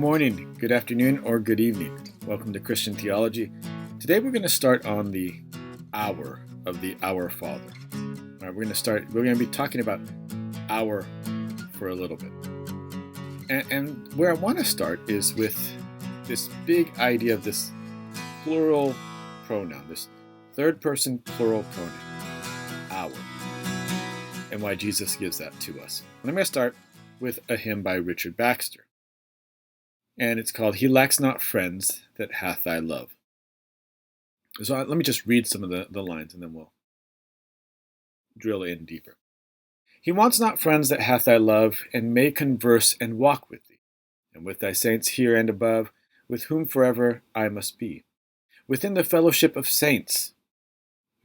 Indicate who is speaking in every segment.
Speaker 1: morning, good afternoon, or good evening. Welcome to Christian Theology. Today we're going to start on the hour of the Our Father. All right, we're going to be talking about our for a little bit. And where I want to start is with this big idea of this plural pronoun, this third person plural pronoun, our, and why Jesus gives that to us. And I'm going to start with a hymn by Richard Baxter. And it's called, He Lacks Not Friends That Hath Thy Love. So let me just read some of the lines and then we'll drill in deeper. He wants not friends that hath thy love, and may converse and walk with thee, and with thy saints here and above, with whom forever I must be. Within the fellowship of saints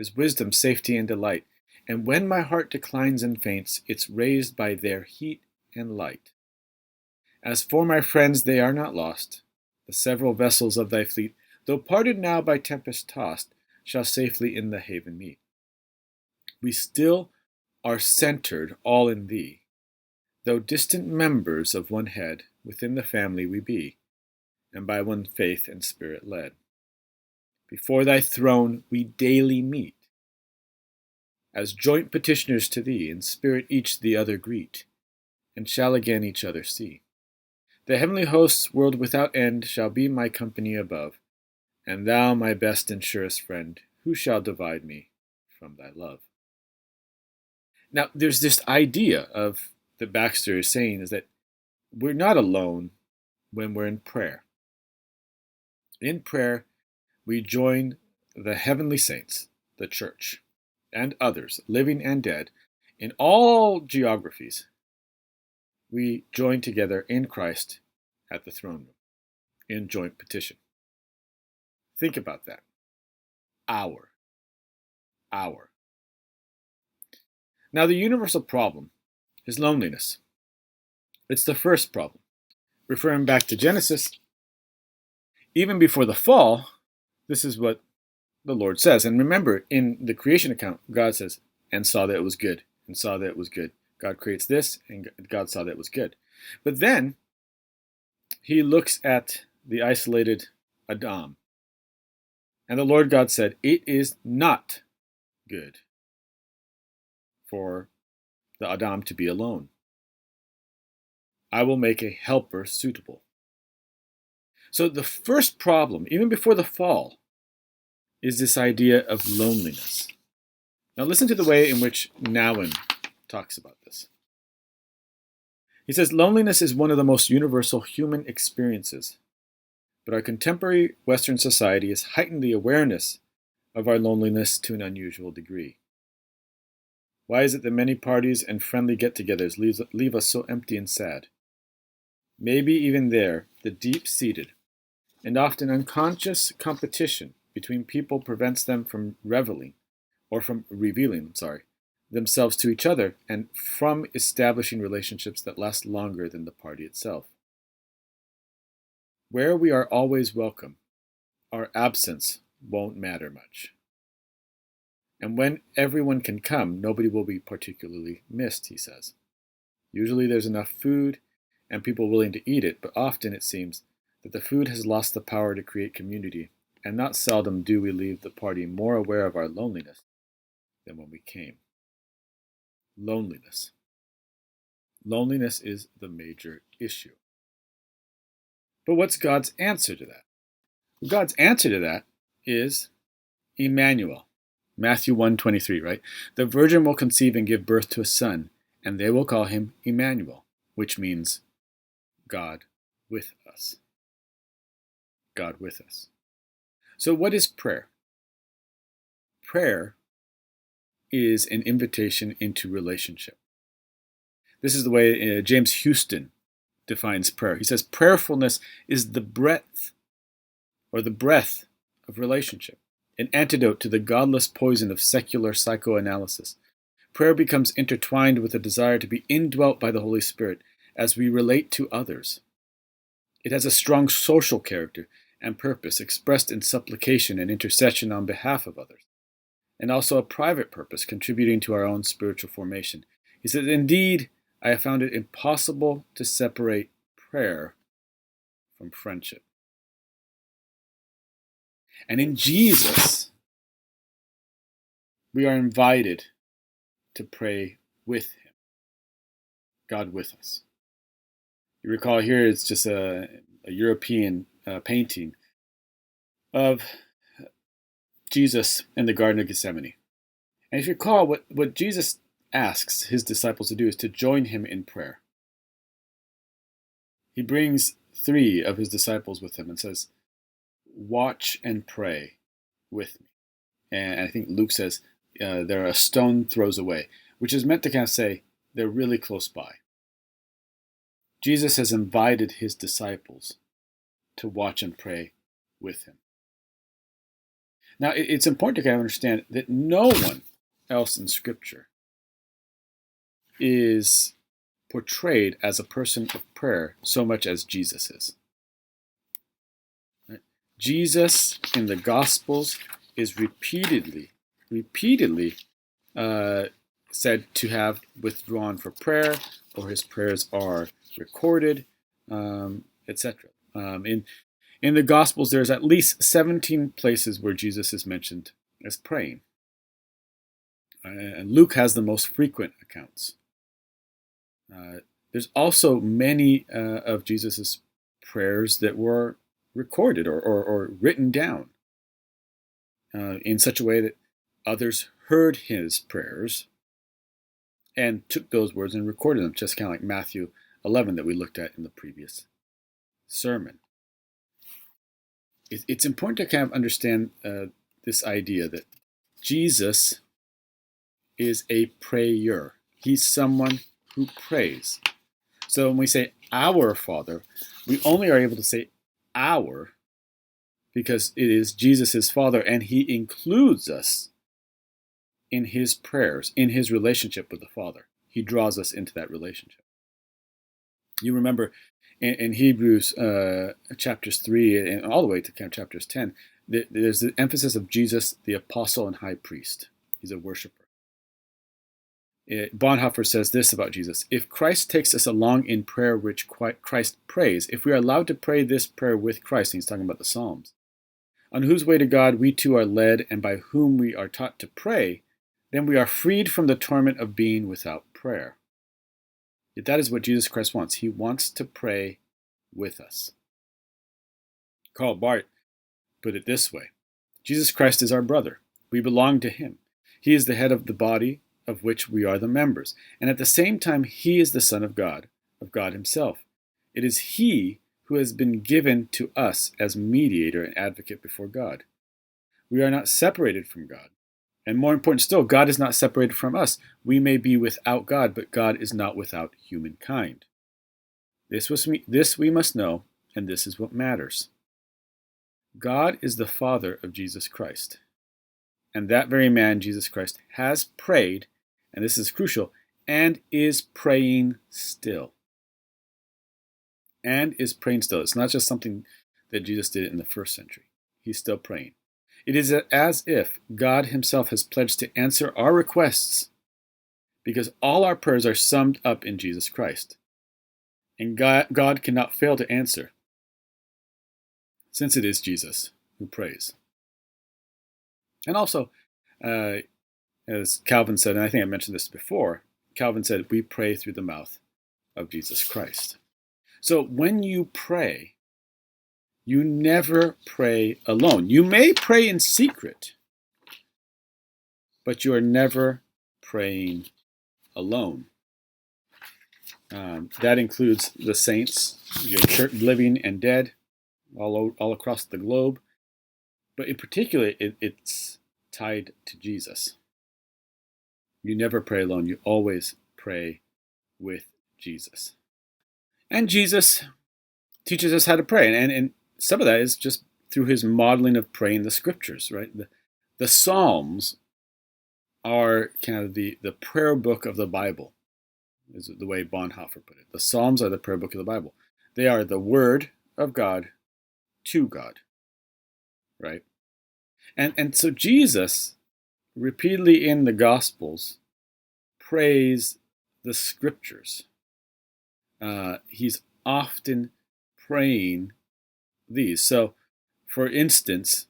Speaker 1: is wisdom, safety, and delight, and when my heart declines and faints, it's raised by their heat and light. As for my friends, they are not lost. The several vessels of thy fleet, though parted now by tempest tossed, shall safely in the haven meet. We still are centered all in thee, though distant members of one head, within the family we be, and by one faith and spirit led. Before thy throne we daily meet, as joint petitioners to thee, in spirit each the other greet, and shall again each other see. The heavenly hosts, world without end, shall be my company above, and thou, my best and surest friend, who shall divide me from thy love? Now, there's this idea of that Baxter is saying is that we're not alone when we're in prayer. In prayer, we join the heavenly saints, the church, and others, living and dead, in all geographies. We join together in Christ at the throne room, in joint petition. Think about that. Our. Now, the universal problem is loneliness. It's the first problem. Referring back to Genesis, even before the fall, this is what the Lord says. And remember, in the creation account, God says, and saw that it was good, and saw that it was good. God creates this, and God saw that it was good. But then, he looks at the isolated Adam. And the Lord God said, it is not good for the Adam to be alone. I will make a helper suitable. So the first problem, even before the fall, is this idea of loneliness. Now listen to the way in which Nouwen talks about this. He says, loneliness is one of the most universal human experiences, but our contemporary Western society has heightened the awareness of our loneliness to an unusual degree. Why is it that many parties and friendly get-togethers leave us so empty and sad? Maybe even there, the deep-seated and often unconscious competition between people prevents them from revealing themselves to each other and from establishing relationships that last longer than the party itself. Where we are always welcome, our absence won't matter much. And when everyone can come, nobody will be particularly missed, he says. Usually there's enough food and people willing to eat it, but often it seems that the food has lost the power to create community, and not seldom do we leave the party more aware of our loneliness than when we came. Loneliness. Loneliness is the major issue. But what's God's answer to that? God's answer to that is Emmanuel. Matthew 1:23, right? The virgin will conceive and give birth to a son, and they will call him Emmanuel, which means God with us. God with us. So what is prayer? Prayer is an invitation into relationship. This is the way James Houston defines prayer. He says, prayerfulness is the breadth of relationship, an antidote to the godless poison of secular psychoanalysis. Prayer becomes intertwined with a desire to be indwelt by the Holy Spirit as we relate to others. It has a strong social character and purpose expressed in supplication and intercession on behalf of others, and also a private purpose contributing to our own spiritual formation. He says, indeed, I have found it impossible to separate prayer from friendship. And in Jesus, we are invited to pray with him, God with us. You recall here it's just a European painting of Jesus in the Garden of Gethsemane. And if you recall, what Jesus asks his disciples to do is to join him in prayer. He brings 3 of his disciples with him and says, watch and pray with me. And I think Luke says they're a stone throws away, which is meant to kind of say they're really close by. Jesus has invited his disciples to watch and pray with him. Now, it's important to kind of understand that no one else in Scripture is portrayed as a person of prayer so much as Jesus is. Right? Jesus in the Gospels is repeatedly said to have withdrawn for prayer, or his prayers are recorded, etc. In the Gospels, there's at least 17 places where Jesus is mentioned as praying. And Luke has the most frequent accounts. There's also many of Jesus' prayers that were recorded or written down in such a way that others heard his prayers and took those words and recorded them, just kind of like Matthew 11 that we looked at in the previous sermon. It's important to kind of understand this idea that Jesus is a prayer. He's someone who prays. So when we say our Father, we only are able to say our because it is Jesus' Father, and he includes us in his prayers, in his relationship with the Father. He draws us into that relationship. You remember in Hebrews chapters 3 and all the way to chapters 10, there's the emphasis of Jesus, the apostle and high priest. He's a worshiper. Bonhoeffer says this about Jesus: if Christ takes us along in prayer which Christ prays, if we are allowed to pray this prayer with Christ, and he's talking about the Psalms, on whose way to God we too are led and by whom we are taught to pray, then we are freed from the torment of being without prayer. Yet that is what Jesus Christ wants. He wants to pray with us. Karl Barth put it this way: Jesus Christ is our brother. We belong to him. He is the head of the body of which we are the members. And at the same time, he is the Son of God himself. It is he who has been given to us as mediator and advocate before God. We are not separated from God. And more important still, God is not separated from us. We may be without God, but God is not without humankind. This we must know, and this is what matters. God is the Father of Jesus Christ. And that very man, Jesus Christ, has prayed, and this is crucial, and is praying still. And is praying still. It's not just something that Jesus did in the first century. He's still praying. It is as if God himself has pledged to answer our requests, because all our prayers are summed up in Jesus Christ. And God cannot fail to answer, since it is Jesus who prays. And also, as Calvin said, and I think I mentioned this before, Calvin said, we pray through the mouth of Jesus Christ. So when you pray, you never pray alone. You may pray in secret, but you are never praying alone. That includes the saints, your church, living and dead, all across the globe. But in particular, it's tied to Jesus. You never pray alone. You always pray with Jesus. And Jesus teaches us how to pray. And some of that is just through his modeling of praying the scriptures, right? The Psalms are kind of the prayer book of the Bible, is the way Bonhoeffer put it. The Psalms are the prayer book of the Bible. They are the word of God to God, right? And so Jesus, repeatedly in the Gospels, prays the scriptures. He's often praying these. So, for instance,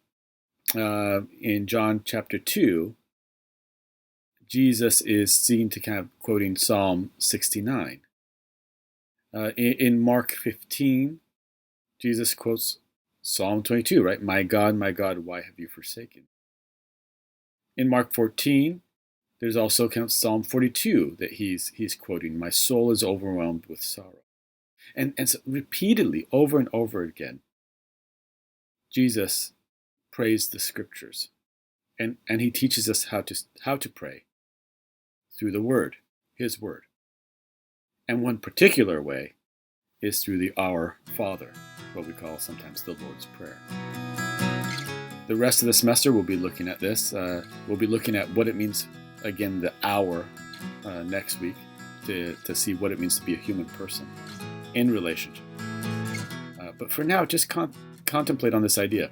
Speaker 1: in John chapter 2, Jesus is seen to kind of quoting Psalm 69. In Mark 15, Jesus quotes Psalm 22, right? My God, why have you forsaken me? In Mark 14, there's also kind of Psalm 42 that he's quoting. My soul is overwhelmed with sorrow. And so repeatedly, over and over again, Jesus prays the scriptures. And he teaches us how to pray through the word, his word. And one particular way is through the Our Father, what we call sometimes the Lord's Prayer. The rest of the semester we'll be looking at this. We'll be looking at what it means, again, the hour next week, to see what it means to be a human person in relationship. But for now, just contemplate on this idea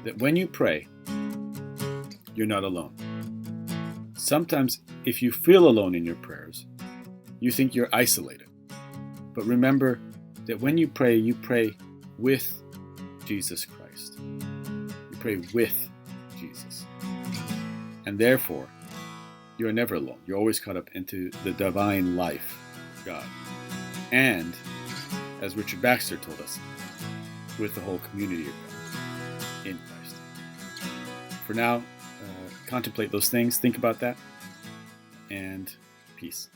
Speaker 1: that when you pray, you're not alone. Sometimes if you feel alone in your prayers, you think you're isolated. But remember that when you pray with Jesus Christ. You pray with Jesus. And therefore, you're never alone. You're always caught up into the divine life of God. And, as Richard Baxter told us, with the whole community of God in Christ. For now, contemplate those things, think about that, and peace.